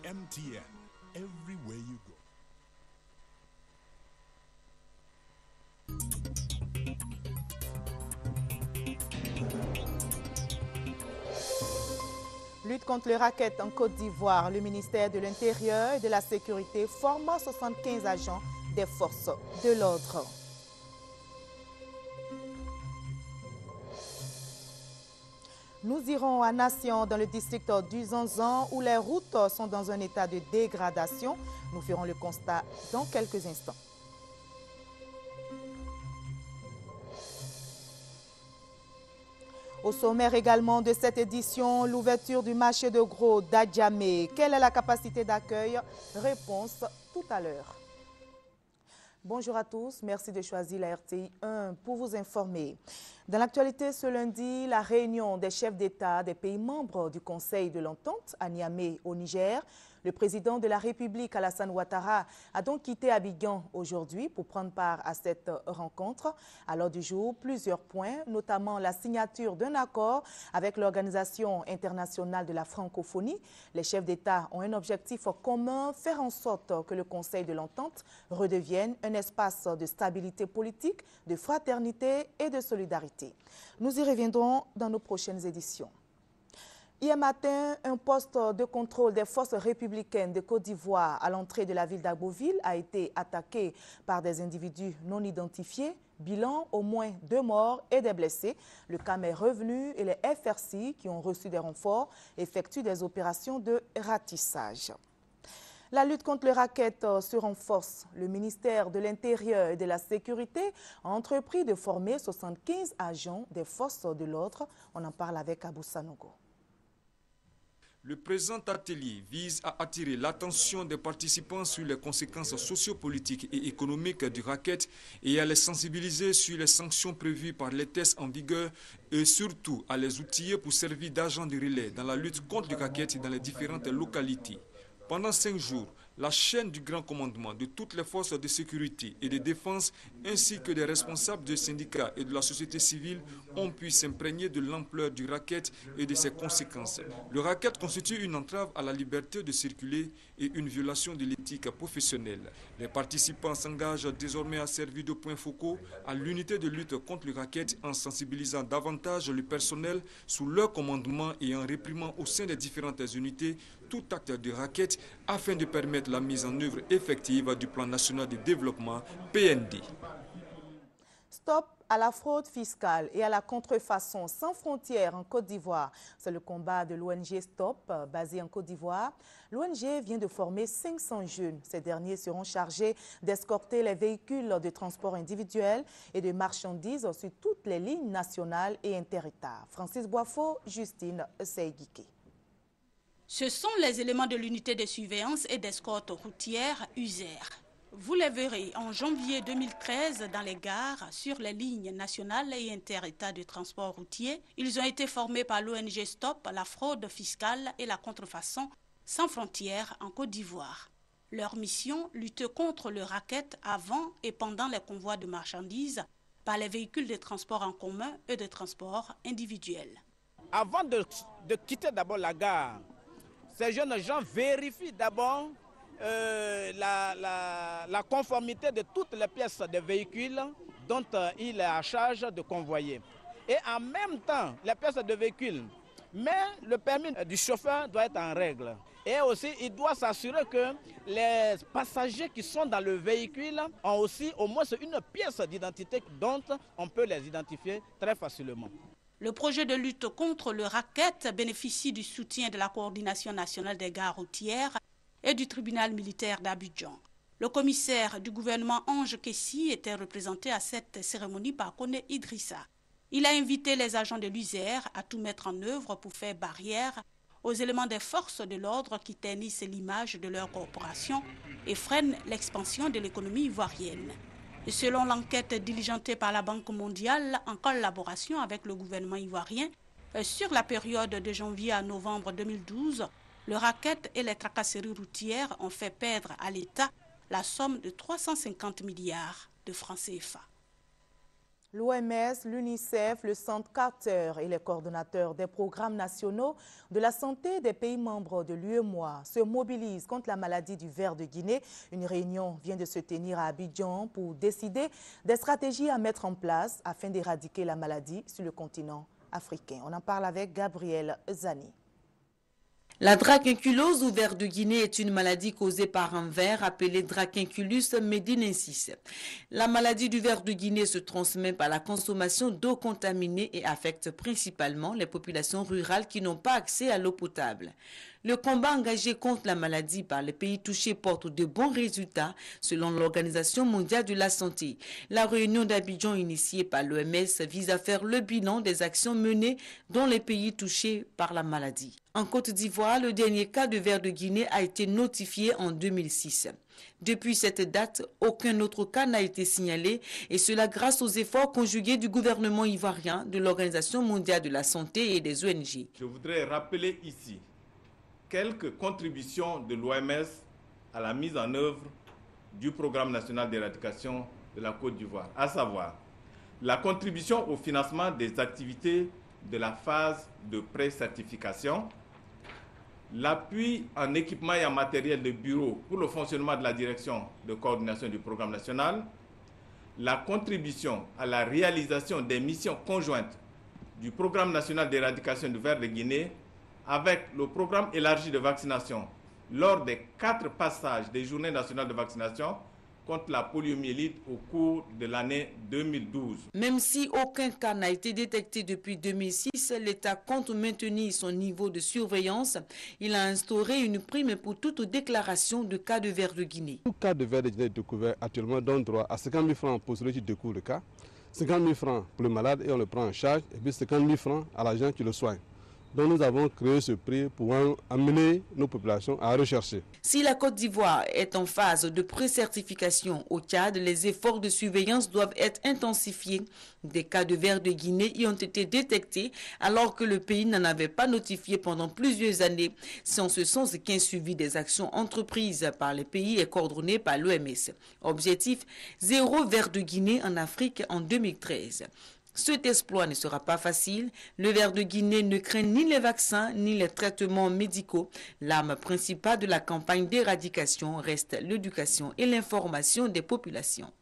MTN, everywhere you go. Lutte contre les rackets en Côte d'Ivoire. Le ministère de l'Intérieur et de la Sécurité forme 75 agents des forces de l'ordre. Nous irons à Nation, dans le district du Zanzan, où les routes sont dans un état de dégradation. Nous ferons le constat dans quelques instants. Au sommaire également de cette édition, l'ouverture du marché de gros d'Adjamé. Quelle est la capacité d'accueil? Réponse tout à l'heure. Bonjour à tous, merci de choisir la RTI 1 pour vous informer. Dans l'actualité ce lundi, la réunion des chefs d'État des pays membres du Conseil de l'Entente à Niamey au Niger. Le président de la République, Alassane Ouattara, a donc quitté Abidjan aujourd'hui pour prendre part à cette rencontre. À l'ordre du jour, plusieurs points, notamment la signature d'un accord avec l'Organisation internationale de la francophonie. Les chefs d'État ont un objectif commun, faire en sorte que le Conseil de l'Entente redevienne un espace de stabilité politique, de fraternité et de solidarité. Nous y reviendrons dans nos prochaines éditions. Hier matin, un poste de contrôle des forces républicaines de Côte d'Ivoire à l'entrée de la ville d'Agboville a été attaqué par des individus non identifiés. Bilan, au moins 2 morts et des blessés. Le calme est revenu et les FRC, qui ont reçu des renforts, effectuent des opérations de ratissage. La lutte contre les rackets se renforce. Le ministère de l'Intérieur et de la Sécurité a entrepris de former 75 agents des forces de l'ordre. On en parle avec Abou Sanogo. Le présent atelier vise à attirer l'attention des participants sur les conséquences sociopolitiques et économiques du racket et à les sensibiliser sur les sanctions prévues par les tests en vigueur et surtout à les outiller pour servir d'agents de relais dans la lutte contre le racket dans les différentes localités. Pendant 5 jours, la chaîne du grand commandement de toutes les forces de sécurité et de défense ainsi que des responsables de syndicats et de la société civile ont pu s'imprégner de l'ampleur du racket et de ses conséquences. Le racket constitue une entrave à la liberté de circuler et une violation de l'éthique professionnelle. Les participants s'engagent désormais à servir de points focaux à l'unité de lutte contre le racket en sensibilisant davantage le personnel sous leur commandement et en réprimant au sein des différentes unités tout acte de racket afin de permettre la mise en œuvre effective du plan national de développement PND. Stop à la fraude fiscale et à la contrefaçon sans frontières en Côte d'Ivoire. C'est le combat de l'ONG Stop, basé en Côte d'Ivoire. L'ONG vient de former 500 jeunes. Ces derniers seront chargés d'escorter les véhicules de transport individuel et de marchandises sur toutes les lignes nationales et inter-États. Francis Boifo, Justine Seiguiké. Ce sont les éléments de l'unité de surveillance et d'escorte routière USER. Vous les verrez en janvier 2013 dans les gares, sur les lignes nationales et inter-États de transport routier. Ils ont été formés par l'ONG Stop, la fraude fiscale et la contrefaçon sans frontières en Côte d'Ivoire. Leur mission, lutter contre le racket avant et pendant les convois de marchandises par les véhicules de transport en commun et de transport individuel. Avant de quitter d'abord la gare, ces jeunes gens vérifient d'abord la conformité de toutes les pièces des véhicules dont il est à charge de convoyer. Et en même temps, les pièces de véhicules, mais le permis du chauffeur doit être en règle. Et aussi, il doit s'assurer que les passagers qui sont dans le véhicule ont aussi au moins une pièce d'identité dont on peut les identifier très facilement. Le projet de lutte contre le racket bénéficie du soutien de la Coordination nationale des gares routières et du tribunal militaire d'Abidjan. Le commissaire du gouvernement Ange Kessi était représenté à cette cérémonie par Kone Idrissa. Il a invité les agents de l'USER à tout mettre en œuvre pour faire barrière aux éléments des forces de l'ordre qui ternissent l'image de leur corporation et freinent l'expansion de l'économie ivoirienne. Et selon l'enquête diligentée par la Banque mondiale en collaboration avec le gouvernement ivoirien, sur la période de janvier à novembre 2012, le racket et les tracasseries routières ont fait perdre à l'État la somme de 350 milliards de francs CFA. L'OMS, l'UNICEF, le Centre Carter et les coordonnateurs des programmes nationaux de la santé des pays membres de l'UEMOA se mobilisent contre la maladie du ver de Guinée. Une réunion vient de se tenir à Abidjan pour décider des stratégies à mettre en place afin d'éradiquer la maladie sur le continent africain. On en parle avec Gabriel Zani. La dracunculose ou ver de Guinée est une maladie causée par un ver appelé Dracunculus medinensis. La maladie du ver de Guinée se transmet par la consommation d'eau contaminée et affecte principalement les populations rurales qui n'ont pas accès à l'eau potable. Le combat engagé contre la maladie par les pays touchés porte de bons résultats selon l'Organisation mondiale de la santé. La réunion d'Abidjan initiée par l'OMS vise à faire le bilan des actions menées dans les pays touchés par la maladie. En Côte d'Ivoire, le dernier cas de ver de Guinée a été notifié en 2006. Depuis cette date, aucun autre cas n'a été signalé et cela grâce aux efforts conjugués du gouvernement ivoirien, de l'Organisation mondiale de la santé et des ONG. Je voudrais rappeler ici quelques contributions de l'OMS à la mise en œuvre du programme national d'éradication de la Côte d'Ivoire, à savoir la contribution au financement des activités de la phase de pré-certification, l'appui en équipement et en matériel de bureau pour le fonctionnement de la direction de coordination du programme national, la contribution à la réalisation des missions conjointes du programme national d'éradication du ver de Guinée avec le programme élargi de vaccination lors des 4 passages des journées nationales de vaccination contre la poliomyélite au cours de l'année 2012. Même si aucun cas n'a été détecté depuis 2006, l'État compte maintenir son niveau de surveillance. Il a instauré une prime pour toute déclaration de cas de ver de Guinée. Tout cas de ver de Guinée découvert actuellement donne droit à 50 000 francs pour celui qui découvre le cas, 50 000 francs pour le malade et on le prend en charge, et puis 50 000 francs à l'agent qui le soigne. Donc nous avons créé ce prix pour amener nos populations à rechercher. Si la Côte d'Ivoire est en phase de pré-certification au Tchad, les efforts de surveillance doivent être intensifiés. Des cas de ver de Guinée y ont été détectés alors que le pays n'en avait pas notifié pendant plusieurs années. C'est en ce sens qu'un suivi des actions entreprises par les pays est coordonné par l'OMS. Objectif, 0 ver de Guinée en Afrique en 2013. Cet exploit ne sera pas facile. Le ver de Guinée ne craint ni les vaccins ni les traitements médicaux. L'arme principale de la campagne d'éradication reste l'éducation et l'information des populations.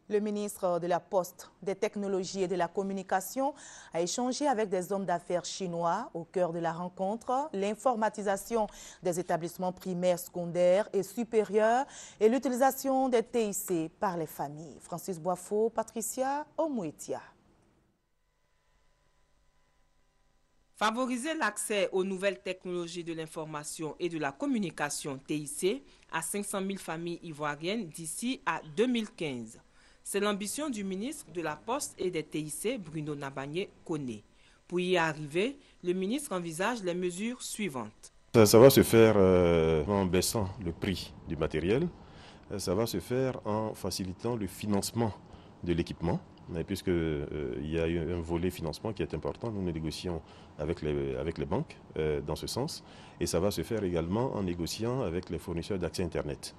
Le ministre de la Poste, des Technologies et de la Communication a échangé avec des hommes d'affaires chinois au cœur de la rencontre. L'informatisation des établissements primaires, secondaires et supérieurs et l'utilisation des TIC par les familles. Francis Boifo, Patricia Omouetia. Favoriser l'accès aux nouvelles technologies de l'information et de la communication TIC à 500 000 familles ivoiriennes d'ici à 2015. C'est l'ambition du ministre de la Poste et des TIC, Bruno Nabagné-Koné. Pour y arriver, le ministre envisage les mesures suivantes. Ça va se faire en baissant le prix du matériel. Ça va se faire en facilitant le financement de l'équipement, puisqu'il y a un volet financement qui est important. Nous négocions avec les banques dans ce sens. Et ça va se faire également en négociant avec les fournisseurs d'accès Internet.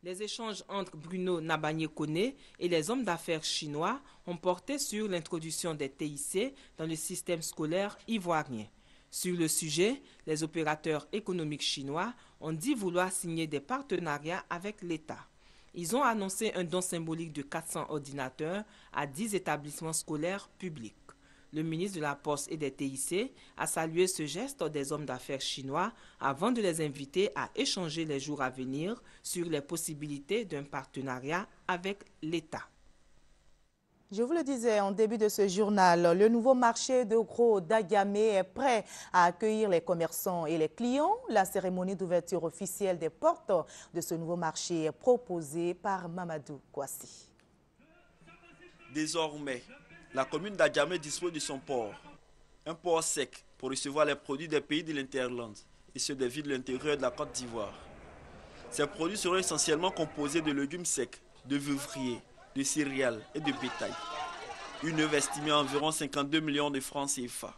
Les échanges entre Bruno Nabagné-Koné et les hommes d'affaires chinois ont porté sur l'introduction des TIC dans le système scolaire ivoirien. Sur le sujet, les opérateurs économiques chinois ont dit vouloir signer des partenariats avec l'État. Ils ont annoncé un don symbolique de 400 ordinateurs à 10 établissements scolaires publics. Le ministre de la Poste et des TIC a salué ce geste des hommes d'affaires chinois avant de les inviter à échanger les jours à venir sur les possibilités d'un partenariat avec l'État. Je vous le disais en début de ce journal, le nouveau marché de gros d'Agamé est prêt à accueillir les commerçants et les clients. La cérémonie d'ouverture officielle des portes de ce nouveau marché est proposée par Mamadou Kouassi. Désormais, la commune d'Adjamé dispose de son port, un port sec pour recevoir les produits des pays de l'Interland et ceux des villes de l'intérieur de la Côte d'Ivoire. Ces produits seront essentiellement composés de légumes secs, de vivriers, de céréales et de bétail. Une œuvre estimée à environ 52 millions de francs CFA.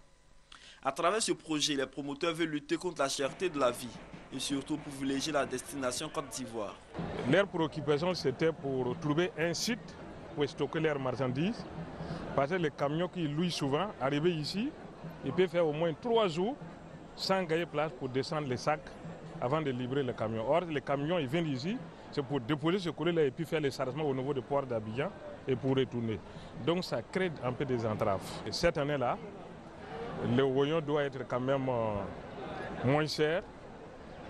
À travers ce projet, les promoteurs veulent lutter contre la cherté de la vie et surtout privilégier la destination Côte d'Ivoire. Leur préoccupation, c'était pour trouver un site pour stocker leurs marchandises. Parce que les camions qui louent souvent, arrivés ici, ils peuvent faire au moins 3 jours sans gagner place pour descendre les sacs avant de livrer le camion. Or, les camions, ils viennent ici, c'est pour déposer ce colis-là et puis faire les chargements au niveau du port d'Abidjan et pour retourner. Donc ça crée un peu des entraves. Et cette année-là, le oignon doit être quand même moins cher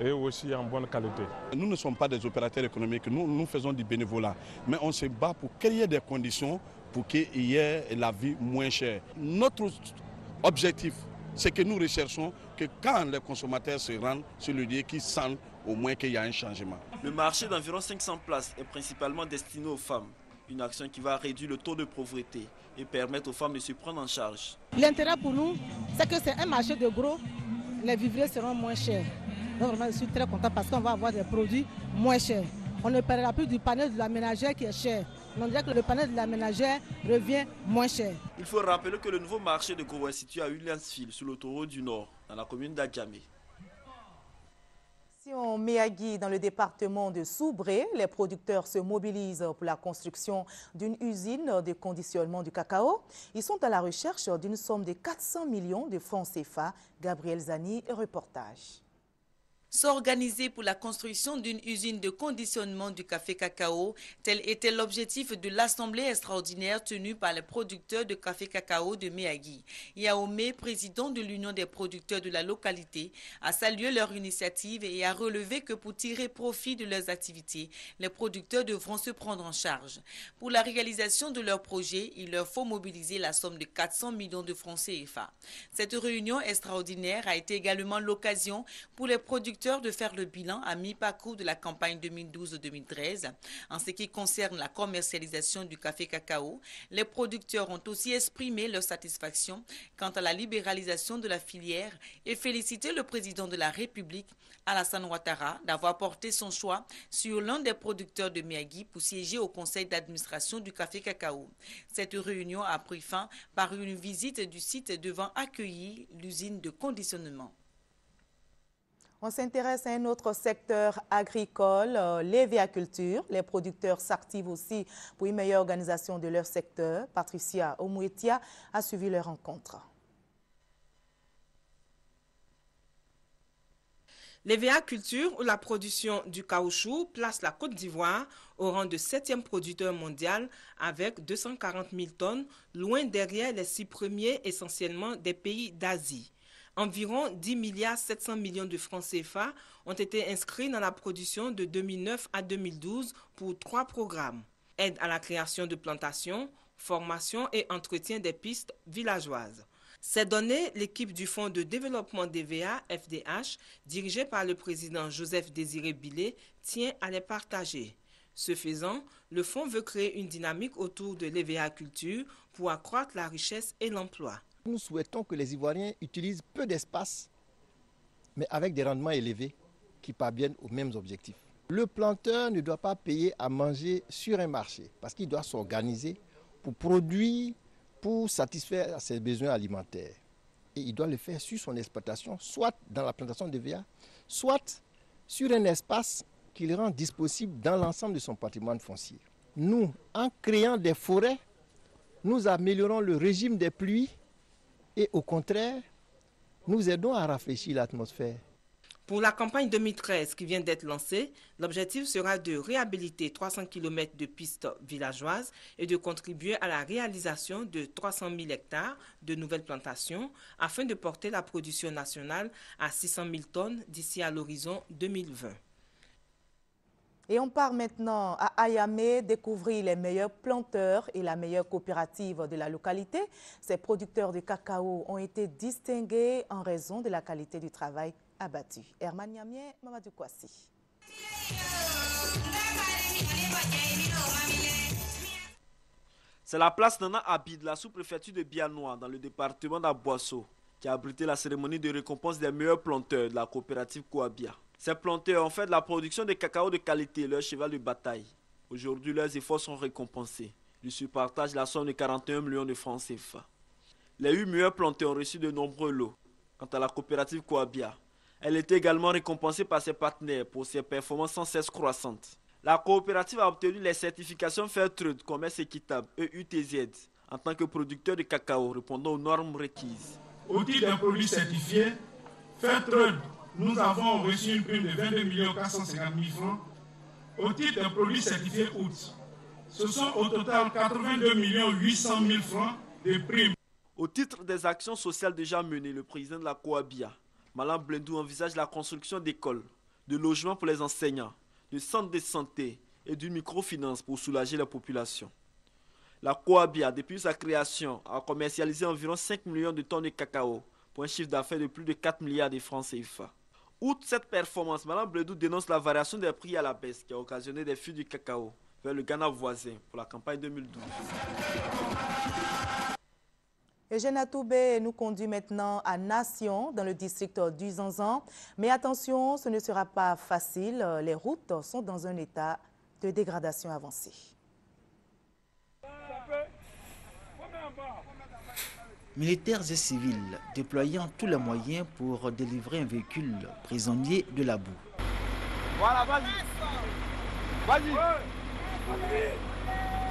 et aussi en bonne qualité. Nous ne sommes pas des opérateurs économiques, nous faisons du bénévolat. Mais on se bat pour qu'il y ait des conditions pour qu'il y ait la vie moins chère. Notre objectif, c'est que nous recherchons que quand les consommateurs se rendent sur le lieu, qu'ils sentent au moins qu'il y a un changement. Le marché d'environ 500 places est principalement destiné aux femmes. Une action qui va réduire le taux de pauvreté et permettre aux femmes de se prendre en charge. L'intérêt pour nous, c'est que c'est un marché de gros, les vivriers seront moins chers. Donc vraiment, je suis très content parce qu'on va avoir des produits moins chers. On ne parlera plus du panel de la ménagère qui est cher. On dirait que le panel de la ménagère revient moins cher. Il faut rappeler que le nouveau marché de gros est situé à Williamsville, sur l'autoroute du Nord, dans la commune d'Adjamé. En Miyagi, dans le département de Soubré, les producteurs se mobilisent pour la construction d'une usine de conditionnement du cacao. Ils sont à la recherche d'une somme de 400 millions de francs CFA. Gabriel Zani, reportage. S'organiser pour la construction d'une usine de conditionnement du café cacao, tel était l'objectif de l'assemblée extraordinaire tenue par les producteurs de café cacao de Miyagi. Yaomé, président de l'Union des producteurs de la localité, a salué leur initiative et a relevé que pour tirer profit de leurs activités, les producteurs devront se prendre en charge. Pour la réalisation de leur projet, il leur faut mobiliser la somme de 400 millions de francs CFA. Cette réunion extraordinaire a été également l'occasion pour les producteurs de faire le bilan à mi-parcours de la campagne 2012-2013. En ce qui concerne la commercialisation du café cacao, les producteurs ont aussi exprimé leur satisfaction quant à la libéralisation de la filière et félicité le président de la République, Alassane Ouattara, d'avoir porté son choix sur l'un des producteurs de Miyagi pour siéger au conseil d'administration du café cacao. Cette réunion a pris fin par une visite du site devant accueillir l'usine de conditionnement. On s'intéresse à un autre secteur agricole, l'hévéaculture. Les producteurs s'activent aussi pour une meilleure organisation de leur secteur. Patricia Omouetia a suivi leur rencontre. L'hévéaculture ou la production du caoutchouc place la Côte d'Ivoire au rang de 7e producteur mondial avec 240 000 tonnes, loin derrière les 6 premiers essentiellement des pays d'Asie. Environ 10 700 millions de francs CFA ont été inscrits dans la production de 2009 à 2012 pour 3 programmes. Aide à la création de plantations, formation et entretien des pistes villageoises. Ces données, l'équipe du Fonds de développement d'EVA, FDH, dirigée par le président Joseph Désiré Bilé, tient à les partager. Ce faisant, le fonds veut créer une dynamique autour de l'hévéaculture pour accroître la richesse et l'emploi. Nous souhaitons que les Ivoiriens utilisent peu d'espace, mais avec des rendements élevés qui parviennent aux mêmes objectifs. Le planteur ne doit pas payer à manger sur un marché parce qu'il doit s'organiser pour produire, pour satisfaire ses besoins alimentaires. Et il doit le faire sur son exploitation, soit dans la plantation de VA, soit sur un espace qu'il rend disponible dans l'ensemble de son patrimoine foncier. Nous, en créant des forêts, nous améliorons le régime des pluies et au contraire, nous aidons à rafraîchir l'atmosphère. Pour la campagne 2013 qui vient d'être lancée, l'objectif sera de réhabiliter 300 km de pistes villageoises et de contribuer à la réalisation de 300 000 hectares de nouvelles plantations afin de porter la production nationale à 600 000 tonnes d'ici à l'horizon 2020. Et on part maintenant à Ayamé découvrir les meilleurs planteurs et la meilleure coopérative de la localité. Ces producteurs de cacao ont été distingués en raison de la qualité du travail abattu. Herman Niamien, Mamadou Kouassi. C'est la place Nana Abid, la sous-préfecture de Bianois, dans le département d'Aboisseau, qui a abrité la cérémonie de récompense des meilleurs planteurs de la coopérative Kouabia. Ces planteurs ont fait de la production de cacao de qualité leur cheval de bataille. Aujourd'hui, leurs efforts sont récompensés. Ils se partagent la somme de 41 millions de francs CFA. Les 8 meilleurs planteurs ont reçu de nombreux lots. Quant à la coopérative Kouabia, elle était également récompensée par ses partenaires pour ses performances sans cesse croissantes. La coopérative a obtenu les certifications Fairtrade, commerce équitable et UTZ en tant que producteur de cacao répondant aux normes requises. Au titre d'un produit certifié, Fairtrade, nous avons reçu une prime de 22 450 000 francs. Au titre d'un produit certifié août, ce sont au total 82 800 000 francs de primes. Au titre des actions sociales déjà menées, le président de la Coabia, Malam Blendou, envisage la construction d'écoles, de logements pour les enseignants, de centres de santé et d'une microfinance pour soulager la population. La Coabia, depuis sa création, a commercialisé environ 5 millions de tonnes de cacao pour un chiffre d'affaires de plus de 4 milliards de francs CFA. Outre cette performance, Mme Bledou dénonce la variation des prix à la baisse qui a occasionné des fuites du cacao vers le Ghana voisin pour la campagne 2012. Eugène Atoubé nous conduit maintenant à Nation, dans le district du Zanzan. Mais attention, ce ne sera pas facile. Les routes sont dans un état de dégradation avancée. Militaires et civils déployant tous les moyens pour délivrer un véhicule prisonnier de la boue. Voilà, vas-y. Vas-y.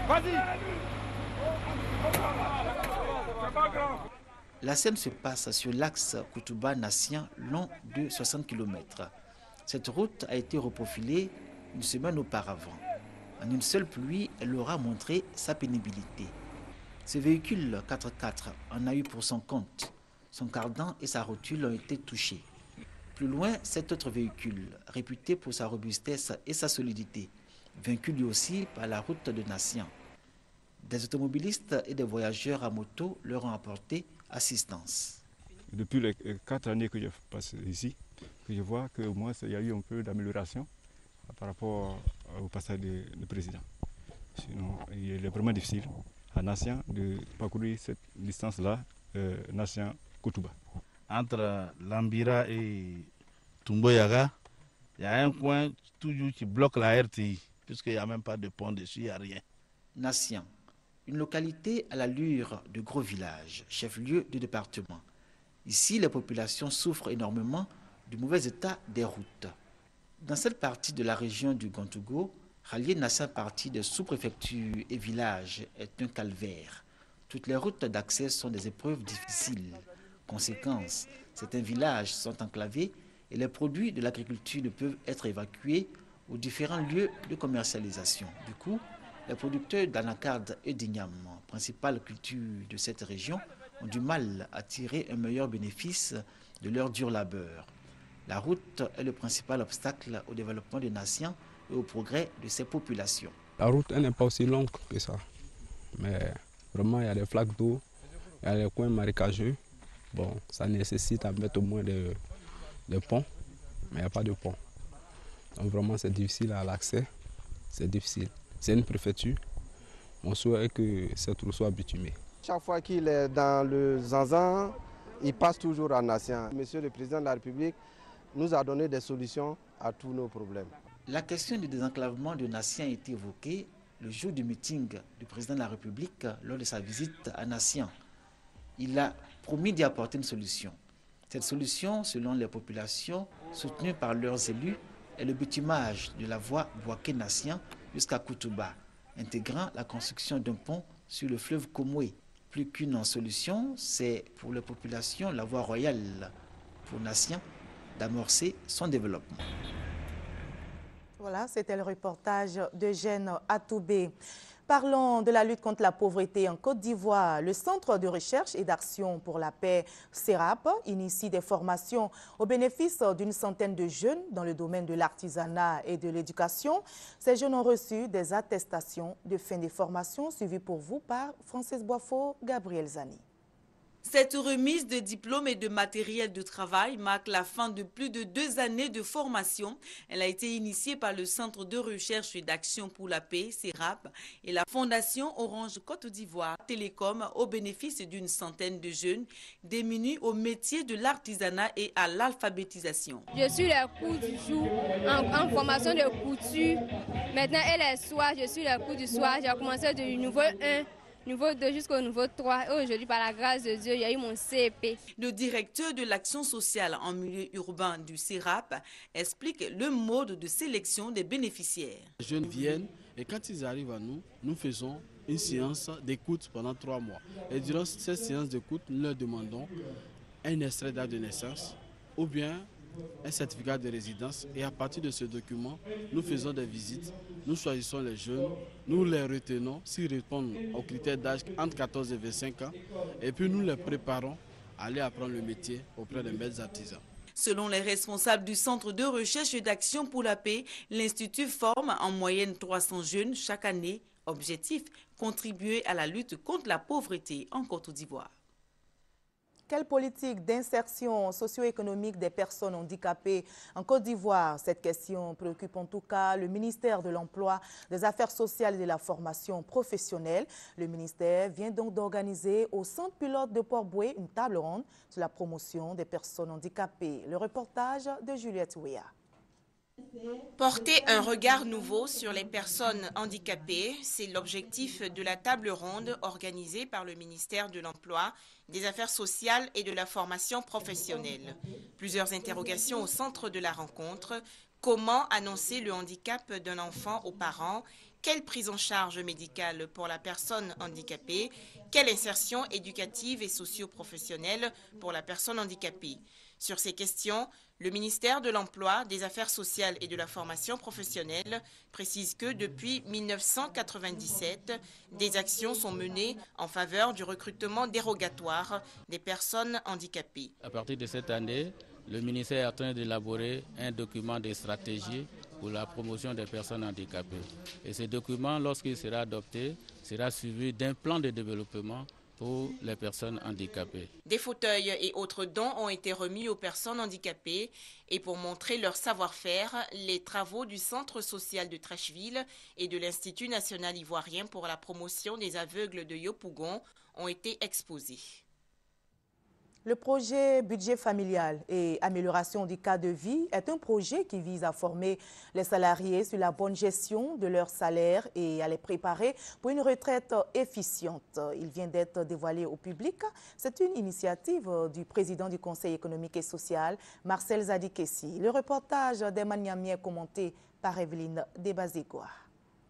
Vas-y. La scène se passe sur l'axe Koutouba-Nassien, long de 60 km. Cette route a été reprofilée une semaine auparavant. En une seule pluie, elle aura montré sa pénibilité. Ce véhicule 4x4 en a eu pour son compte. Son cardan et sa rotule ont été touchés. Plus loin, cet autre véhicule, réputé pour sa robustesse et sa solidité, vaincu lui aussi par la route de Nassien. Des automobilistes et des voyageurs à moto leur ont apporté assistance. Depuis les 4 années que je passe ici, que je vois qu'au moins il y a eu un peu d'amélioration par rapport au passage du président. Sinon, il est vraiment difficile à Nassien de parcourir cette distance-là, Nassien-Koutouba. Entre Lambira et Tumboyaga, il y a un coin toujours qui bloque la RTI, puisqu'il n'y a même pas de pont dessus, il n'y a rien. Nassien, une localité à l'allure de gros village, chef-lieu du département. Ici, les populations souffrent énormément du mauvais état des routes. Dans cette partie de la région du Gontougo, rallier Nassien partie de sous-préfecture et village est un calvaire. Toutes les routes d'accès sont des épreuves difficiles. Conséquence, certains villages sont enclavés et les produits de l'agriculture ne peuvent être évacués aux différents lieux de commercialisation. Du coup, les producteurs d'anacarde et d'igname, principale culture de cette région, ont du mal à tirer un meilleur bénéfice de leur dur labeur. La route est le principal obstacle au développement des nations et au progrès de ces populations. La route n'est pas aussi longue que ça, mais vraiment il y a des flaques d'eau, il y a des coins marécageux. Bon, ça nécessite à mettre au moins des ponts, mais il n'y a pas de pont. Donc vraiment c'est difficile à l'accès, c'est difficile. C'est une préfecture, on souhaite que cette route soit bitumée. Chaque fois qu'il est dans le Zanzan, il passe toujours à Nassien. Monsieur le Président de la République nous a donné des solutions à tous nos problèmes. La question du désenclavement de Nassien a été évoquée le jour du meeting du Président de la République lors de sa visite à Nassien. Il a promis d'y apporter une solution. Cette solution, selon les populations soutenues par leurs élus, est le bitumage de la voie Boaké-Nassien jusqu'à Koutouba, intégrant la construction d'un pont sur le fleuve Komoué. Plus qu'une solution, c'est pour les populations la voie royale pour Nassien d'amorcer son développement. Voilà, c'était le reportage d'Eugène Atoubé. Parlons de la lutte contre la pauvreté en Côte d'Ivoire. Le Centre de recherche et d'action pour la paix, CERAP, initie des formations au bénéfice d'une centaine de jeunes dans le domaine de l'artisanat et de l'éducation. Ces jeunes ont reçu des attestations de fin des formations suivies pour vous par Francis Boifo, Gabriel Zani. Cette remise de diplômes et de matériel de travail marque la fin de plus de 2 années de formation. Elle a été initiée par le Centre de recherche et d'action pour la paix, CERAP, et la Fondation Orange Côte d'Ivoire Télécom au bénéfice d'une centaine de jeunes démunis au métier de l'artisanat et à l'alphabétisation. Je suis les cours du jour en formation de couture. Maintenant, elle est soir, je suis les cours du soir. J'ai commencé du niveau 1. niveau 2 jusqu'au niveau 3. Et aujourd'hui, par la grâce de Dieu, il y a eu mon CEP. Le directeur de l'action sociale en milieu urbain du CERAP explique le mode de sélection des bénéficiaires. Les jeunes viennent et quand ils arrivent à nous, nous faisons une séance d'écoute pendant 3 mois. Et durant cette séance d'écoute, nous leur demandons un extrait d'acte de naissance ou bien un certificat de résidence. Et à partir de ce document, nous faisons des visites, nous choisissons les jeunes, nous les retenons s'ils répondent aux critères d'âge entre 14 et 25 ans. Et puis nous les préparons à aller apprendre le métier auprès des maîtres artisans. Selon les responsables du Centre de recherche et d'action pour la paix, l'Institut forme en moyenne 300 jeunes chaque année. Objectif, contribuer à la lutte contre la pauvreté en Côte d'Ivoire. Quelle politique d'insertion socio-économique des personnes handicapées en Côte d'Ivoire? Cette question préoccupe en tout cas le ministère de l'Emploi, des Affaires sociales et de la formation professionnelle. Le ministère vient donc d'organiser au centre pilote de Port-Boué une table ronde sur la promotion des personnes handicapées. Le reportage de Juliette Ouéa. Porter un regard nouveau sur les personnes handicapées, c'est l'objectif de la table ronde organisée par le ministère de l'Emploi, des Affaires sociales et de la formation professionnelle. Plusieurs interrogations au centre de la rencontre. Comment annoncer le handicap d'un enfant aux parents? Quelle prise en charge médicale pour la personne handicapée? Quelle insertion éducative et socio-professionnelle pour la personne handicapée? Sur ces questions, le ministère de l'Emploi, des Affaires sociales et de la formation professionnelle précise que depuis 1997, des actions sont menées en faveur du recrutement dérogatoire des personnes handicapées. À partir de cette année, le ministère est en train d'élaborer un document de stratégie pour la promotion des personnes handicapées. Et ce document, lorsqu'il sera adopté, sera suivi d'un plan de développement pour les personnes handicapées. Des fauteuils et autres dons ont été remis aux personnes handicapées et pour montrer leur savoir-faire, les travaux du Centre social de Trècheville et de l'Institut national ivoirien pour la promotion des aveugles de Yopougon ont été exposés. Le projet budget familial et amélioration du cadre de vie est un projet qui vise à former les salariés sur la bonne gestion de leur salaire et à les préparer pour une retraite efficiente. Il vient d'être dévoilé au public. C'est une initiative du président du Conseil économique et social, Marcel Zadikessi. Le reportage d'Emmanuel Niamie est commenté par Evelyne Debazégoa.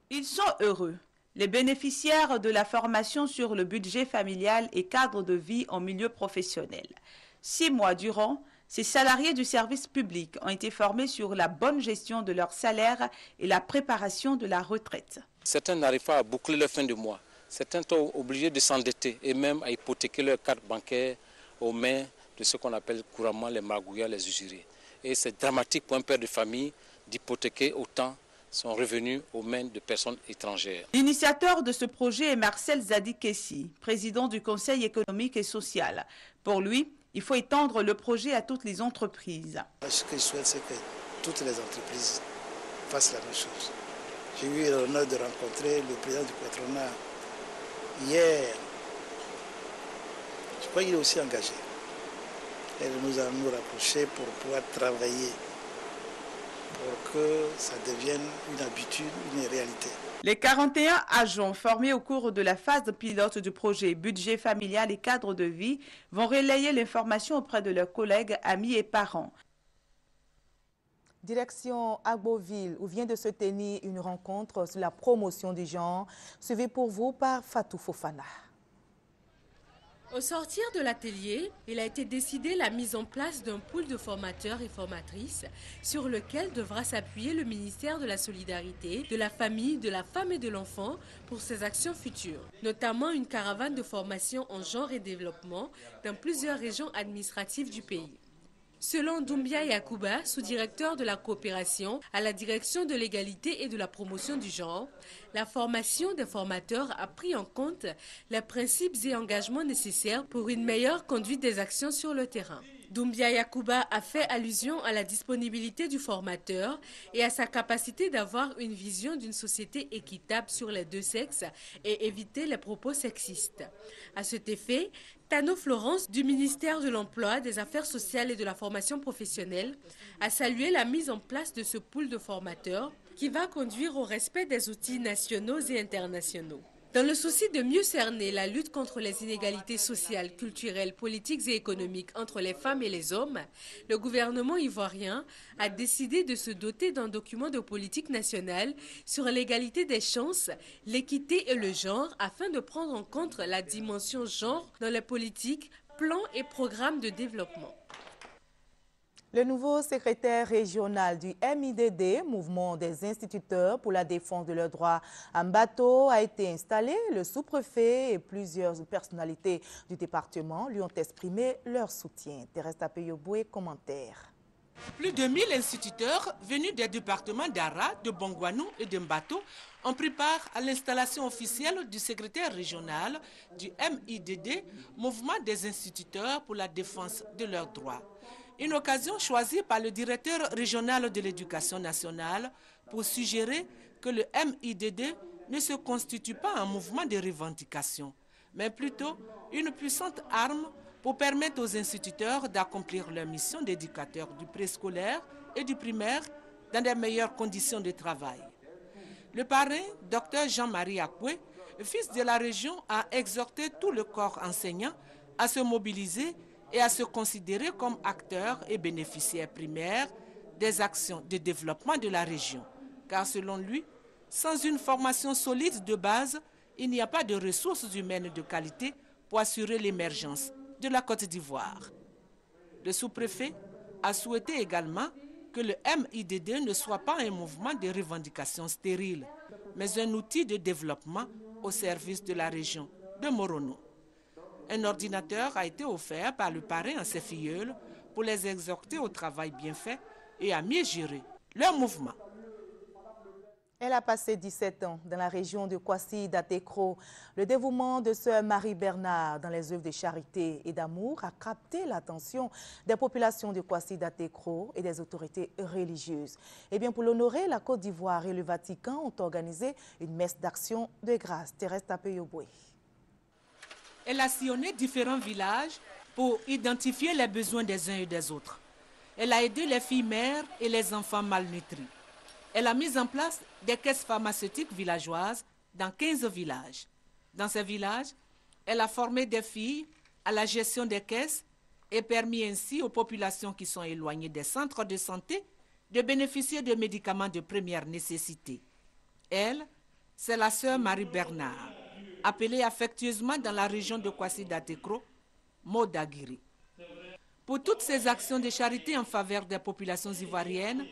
Ils sont heureux. Les bénéficiaires de la formation sur le budget familial et cadre de vie en milieu professionnel. 6 mois durant, ces salariés du service public ont été formés sur la bonne gestion de leur salaire et la préparation de la retraite. Certains n'arrivent pas à boucler leur fin de mois. Certains sont obligés de s'endetter et même à hypothéquer leur carte bancaire aux mains de ce qu'on appelle couramment les magouillards, les usuriers. Et c'est dramatique pour un père de famille d'hypothéquer autant son revenu aux mains de personnes étrangères. L'initiateur de ce projet est Marcel Zadikessi, président du Conseil économique et social. Pour lui, il faut étendre le projet à toutes les entreprises. Ce que je souhaite, c'est que toutes les entreprises fassent la même chose. J'ai eu l'honneur de rencontrer le président du patronat hier. Je crois qu'il est aussi engagé. Et nous allons nous rapprocher pour pouvoir travailler pour que ça devienne une habitude, une réalité. Les 41 agents formés au cours de la phase pilote du projet budget familial et cadre de vie vont relayer l'information auprès de leurs collègues, amis et parents. Direction Agboville, où vient de se tenir une rencontre sur la promotion du genre, suivie pour vous par Fatou Fofana. Au sortir de l'atelier, il a été décidé la mise en place d'un pool de formateurs et formatrices sur lequel devra s'appuyer le ministère de la Solidarité, de la Famille, de la Femme et de l'Enfant pour ses actions futures, notamment une caravane de formation en genre et développement dans plusieurs régions administratives du pays. Selon Doumbia Yacouba, sous-directeur de la coopération à la direction de l'égalité et de la promotion du genre, la formation des formateurs a pris en compte les principes et engagements nécessaires pour une meilleure conduite des actions sur le terrain. Doumbia Yacouba a fait allusion à la disponibilité du formateur et à sa capacité d'avoir une vision d'une société équitable sur les deux sexes et éviter les propos sexistes. À cet effet, Tano Florence du ministère de l'Emploi, des Affaires sociales et de la formation professionnelle a salué la mise en place de ce pool de formateurs qui va conduire au respect des outils nationaux et internationaux. Dans le souci de mieux cerner la lutte contre les inégalités sociales, culturelles, politiques et économiques entre les femmes et les hommes, le gouvernement ivoirien a décidé de se doter d'un document de politique nationale sur l'égalité des chances, l'équité et le genre afin de prendre en compte la dimension genre dans les politiques, plans et programmes de développement. Le nouveau secrétaire régional du MIDD, Mouvement des instituteurs pour la défense de leurs droits en bateau, a été installé. Le sous-préfet et plusieurs personnalités du département lui ont exprimé leur soutien. Thérèse Tapeyoboué, commentaire. Plus de 1000 instituteurs venus des départements d'Ara, de Bongouanou et de Mbato ont pris part à l'installation officielle du secrétaire régional du MIDD, Mouvement des instituteurs pour la défense de leurs droits. Une occasion choisie par le directeur régional de l'éducation nationale pour suggérer que le MIDD ne se constitue pas un mouvement de revendication, mais plutôt une puissante arme pour permettre aux instituteurs d'accomplir leur mission d'éducateurs du préscolaire et du primaire dans de meilleures conditions de travail. Le parrain, Dr Jean-Marie Akoué, fils de la région, a exhorté tout le corps enseignant à se mobiliser et à se considérer comme acteurs et bénéficiaires primaires des actions de développement de la région. Car selon lui, sans une formation solide de base, il n'y a pas de ressources humaines de qualité pour assurer l'émergence de la Côte d'Ivoire. Le sous-préfet a souhaité également que le MIDD ne soit pas un mouvement de revendication stérile, mais un outil de développement au service de la région de Morono. Un ordinateur a été offert par le parrain à ses filleuls pour les exhorter au travail bien fait et à mieux gérer leur mouvement. Elle a passé 17 ans dans la région de Kwasi-Datekro. Le dévouement de sœur Marie Bernard dans les œuvres de charité et d'amour a capté l'attention des populations de Kwasi-Datekro et des autorités religieuses. Et bien pour l'honorer, la Côte d'Ivoire et le Vatican ont organisé une messe d'action de grâce. Thérèse Tapeyoboué. Elle a sillonné différents villages pour identifier les besoins des uns et des autres. Elle a aidé les filles mères et les enfants malnutris. Elle a mis en place des caisses pharmaceutiques villageoises dans 15 villages. Dans ces villages, elle a formé des filles à la gestion des caisses et permis ainsi aux populations qui sont éloignées des centres de santé de bénéficier de médicaments de première nécessité. Elle, c'est la sœur Marie Bernard, appelée affectueusement dans la région de Kwasi-Datekro, Modagiri. Pour toutes ces actions de charité en faveur des populations ivoiriennes,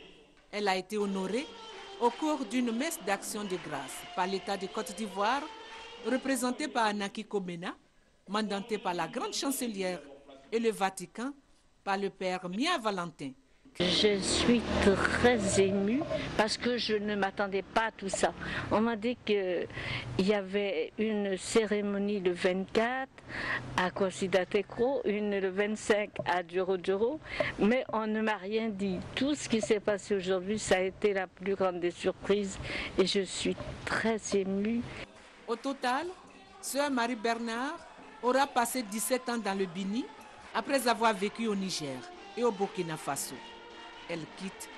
elle a été honorée au cours d'une messe d'action de grâce par l'État de Côte d'Ivoire, représenté par Anaki Komena, mandaté par la grande chancelière, et le Vatican par le père Mia Valentin. Je suis très émue parce que je ne m'attendais pas à tout ça. On m'a dit qu'il y avait une cérémonie le 24 à Kwasi-Datekro, une le 25 à Djoro, mais on ne m'a rien dit. Tout ce qui s'est passé aujourd'hui, ça a été la plus grande des surprises et je suis très émue. Au total, sœur Marie Bernard aura passé 17 ans dans le Bini après avoir vécu au Niger et au Burkina Faso. Elle quitte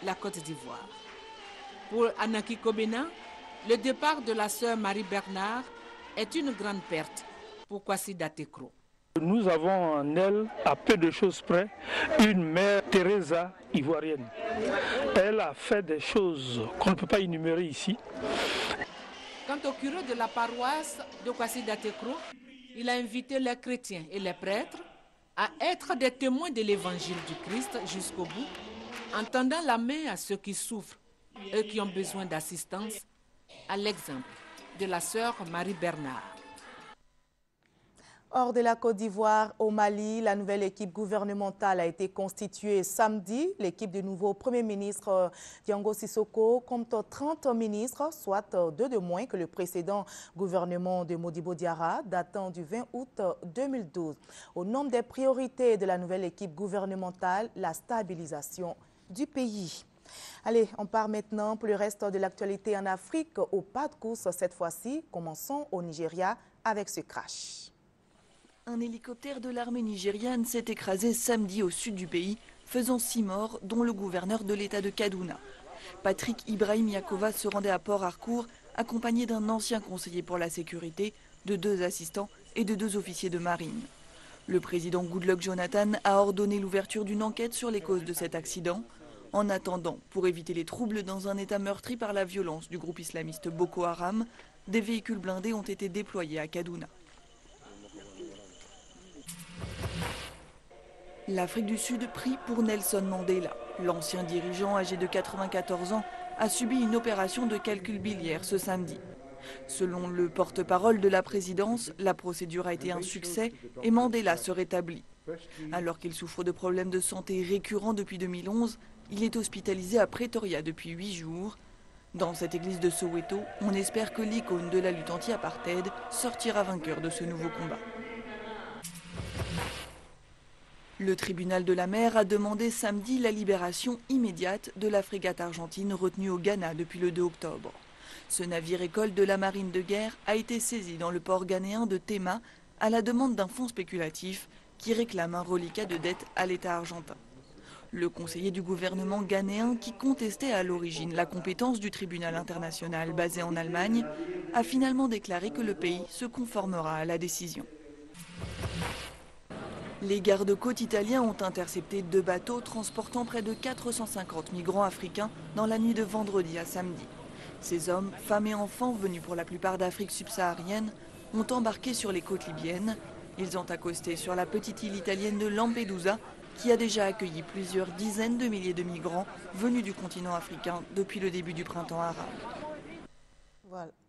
la Côte d'Ivoire. Pour Anaki Komena, le départ de la sœur Marie Bernard est une grande perte pour Kwasi-Datekro. Nous avons en elle, à peu de choses près, une mère Teresa ivoirienne. Elle a fait des choses qu'on ne peut pas énumérer ici. Quant au curé de la paroisse de Kwasi-Datekro, il a invité les chrétiens et les prêtres à être des témoins de l'évangile du Christ jusqu'au bout, en tendant la main à ceux qui souffrent et qui ont besoin d'assistance, à l'exemple de la sœur Marie Bernard. Hors de la Côte d'Ivoire, au Mali, la nouvelle équipe gouvernementale a été constituée samedi. L'équipe du nouveau Premier ministre Diango Sissoko compte 30 ministres, soit 2 de moins que le précédent gouvernement de Modibo Diarra, datant du 20 août 2012. Au nombre des priorités de la nouvelle équipe gouvernementale, la stabilisation du pays. Allez, on part maintenant pour le reste de l'actualité en Afrique, au pas de course cette fois-ci. Commençons au Nigeria avec ce crash. Un hélicoptère de l'armée nigériane s'est écrasé samedi au sud du pays, faisant 6 morts, dont le gouverneur de l'état de Kaduna. Patrick Ibrahim Yakova se rendait à Port Harcourt accompagné d'un ancien conseiller pour la sécurité, de 2 assistants et de 2 officiers de marine. Le président Goodluck Jonathan a ordonné l'ouverture d'une enquête sur les causes de cet accident. En attendant, pour éviter les troubles dans un état meurtri par la violence du groupe islamiste Boko Haram, des véhicules blindés ont été déployés à Kaduna. L'Afrique du Sud prie pour Nelson Mandela. L'ancien dirigeant âgé de 94 ans a subi une opération de calcul biliaire ce samedi. Selon le porte-parole de la présidence, la procédure a été un succès et Mandela se rétablit. Alors qu'il souffre de problèmes de santé récurrents depuis 2011, il est hospitalisé à Pretoria depuis 8 jours. Dans cette église de Soweto, on espère que l'icône de la lutte anti-apartheid sortira vainqueur de ce nouveau combat. Le tribunal de la mer a demandé samedi la libération immédiate de la frégate argentine retenue au Ghana depuis le 2 octobre. Ce navire école de la marine de guerre a été saisi dans le port ghanéen de Tema à la demande d'un fonds spéculatif qui réclame un reliquat de dette à l'État argentin. Le conseiller du gouvernement ghanéen, qui contestait à l'origine la compétence du tribunal international basé en Allemagne, a finalement déclaré que le pays se conformera à la décision. Les gardes-côtes italiens ont intercepté 2 bateaux transportant près de 450 migrants africains dans la nuit de vendredi à samedi. Ces hommes, femmes et enfants, venus pour la plupart d'Afrique subsaharienne, ont embarqué sur les côtes libyennes. Ils ont accosté sur la petite île italienne de Lampedusa, qui a déjà accueilli plusieurs dizaines de milliers de migrants venus du continent africain depuis le début du printemps arabe.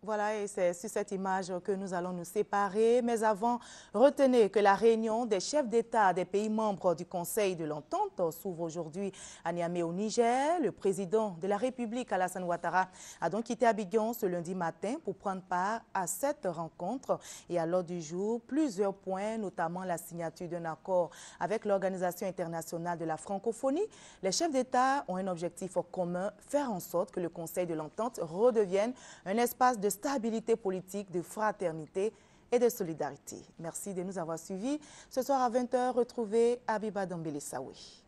Voilà, et c'est sur cette image que nous allons nous séparer. Mais avant, retenez que la réunion des chefs d'État des pays membres du Conseil de l'Entente s'ouvre aujourd'hui à Niamey au Niger. Le président de la République, Alassane Ouattara, a donc quitté Abidjan ce lundi matin pour prendre part à cette rencontre. Et à l'ordre du jour, plusieurs points, notamment la signature d'un accord avec l'Organisation internationale de la francophonie. Les chefs d'État ont un objectif commun, faire en sorte que le Conseil de l'Entente redevienne un espace de stabilité politique, de fraternité et de solidarité. Merci de nous avoir suivis. Ce soir à 20h, retrouvez Abiba Dambélé Saoui.